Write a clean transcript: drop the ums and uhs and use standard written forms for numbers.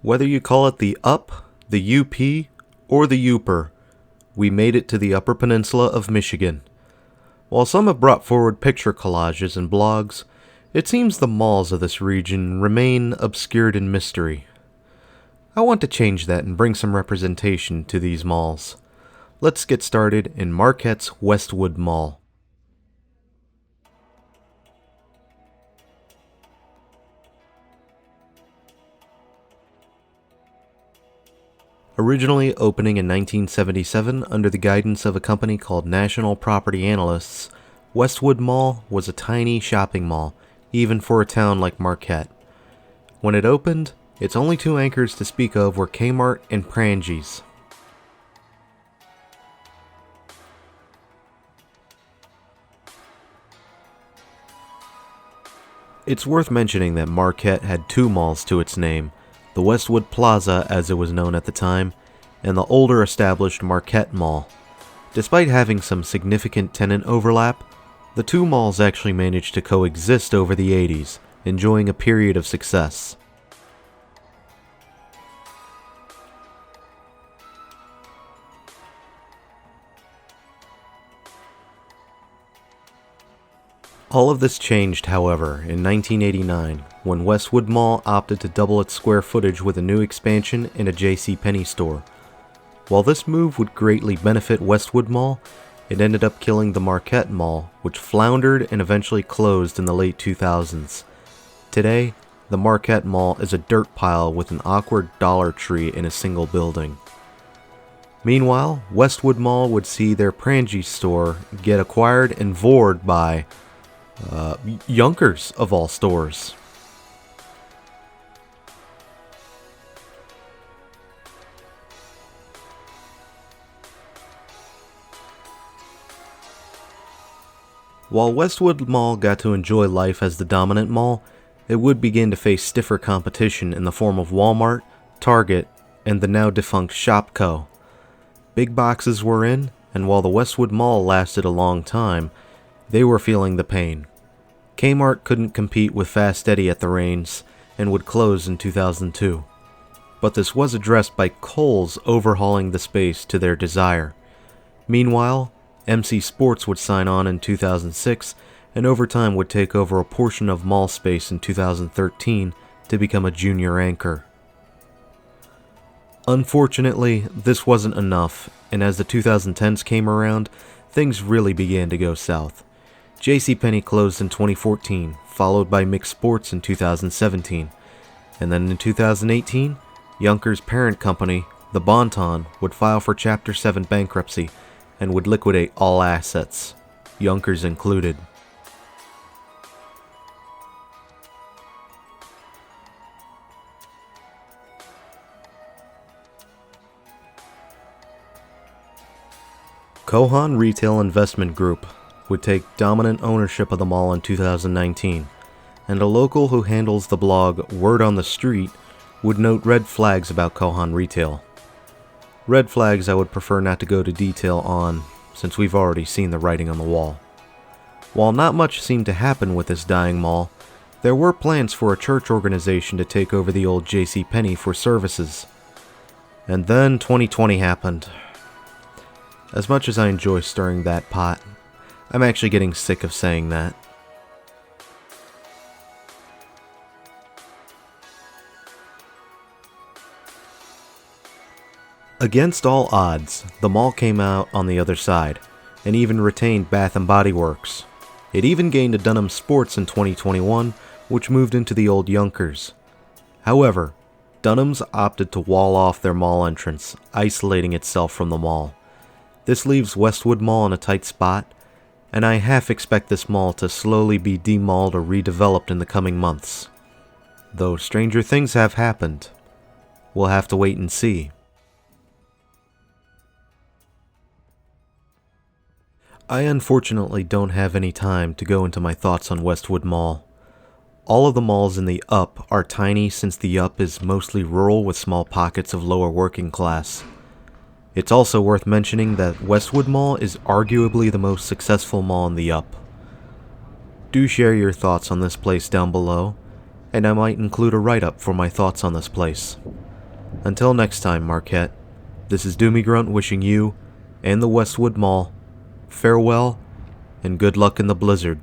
Whether you call it the UP, the UP, or the Uper, we made it to the Upper Peninsula of Michigan. While some have brought forward picture collages and blogs, it seems the malls of this region remain obscured in mystery. I want to change that and bring some representation to these malls. Let's get started in Marquette's Westwood Mall. Originally opening in 1977 under the guidance of a company called National Property Analysts, Westwood Mall was a tiny shopping mall, even for a town like Marquette. When it opened, its only two anchors to speak of were Kmart and Prangies. It's worth mentioning that Marquette had two malls to its name, the Westwood Plaza as it was known at the time, and the older established Marquette Mall. Despite having some significant tenant overlap, the two malls actually managed to coexist over the 80s, enjoying a period of success. All of this changed, however, in 1989, when Westwood Mall opted to double its square footage with a new expansion in a JCPenney store. While this move would greatly benefit Westwood Mall, it ended up killing the Marquette Mall, which floundered and eventually closed in the late 2000s. Today, the Marquette Mall is a dirt pile with an awkward Dollar Tree in a single building. Meanwhile, Westwood Mall would see their Prangies store get acquired and vored by Yonkers, of all stores. While Westwood Mall got to enjoy life as the dominant mall, it would begin to face stiffer competition in the form of Walmart, Target, and the now defunct Shopko. Big boxes were in, and while the Westwood Mall lasted a long time, they were feeling the pain. Kmart couldn't compete with Fast Eddie at the reins and would close in 2002. But this was addressed by Kohl's overhauling the space to their desire. Meanwhile, MC Sports would sign on in 2006 and over time would take over a portion of mall space in 2013 to become a junior anchor. Unfortunately, this wasn't enough, and as the 2010s came around, things really began to go south. JCPenney closed in 2014, followed by Mixed Sports in 2017, and then in 2018, Yonkers' parent company, the Bon-Ton, would file for Chapter 7 bankruptcy and would liquidate all assets, Yonkers included. Kohan Retail Investment Group would take dominant ownership of the mall in 2019, and a local who handles the blog Word on the Street would note red flags about Kohan Retail. Red flags I would prefer not to go to detail on, since we've already seen the writing on the wall. While not much seemed to happen with this dying mall, there were plans for a church organization to take over the old JCPenney for services. And then 2020 happened. As much as I enjoy stirring that pot, I'm actually getting sick of saying that. Against all odds, the mall came out on the other side, and even retained Bath & Body Works. It even gained a Dunham Sports in 2021, which moved into the old Yonkers. However, Dunham's opted to wall off their mall entrance, isolating itself from the mall. This leaves Westwood Mall in a tight spot, and I half expect this mall to slowly be demalled or redeveloped in the coming months. Though stranger things have happened. We'll have to wait and see. I unfortunately don't have any time to go into my thoughts on Westwood Mall. All of the malls in the UP are tiny since the UP is mostly rural with small pockets of lower working class. It's also worth mentioning that Westwood Mall is arguably the most successful mall in the UP. Do share your thoughts on this place down below, and I might include a write-up for my thoughts on this place. Until next time, Marquette, this is Doomie Grunt wishing you and the Westwood Mall farewell and good luck in the blizzard.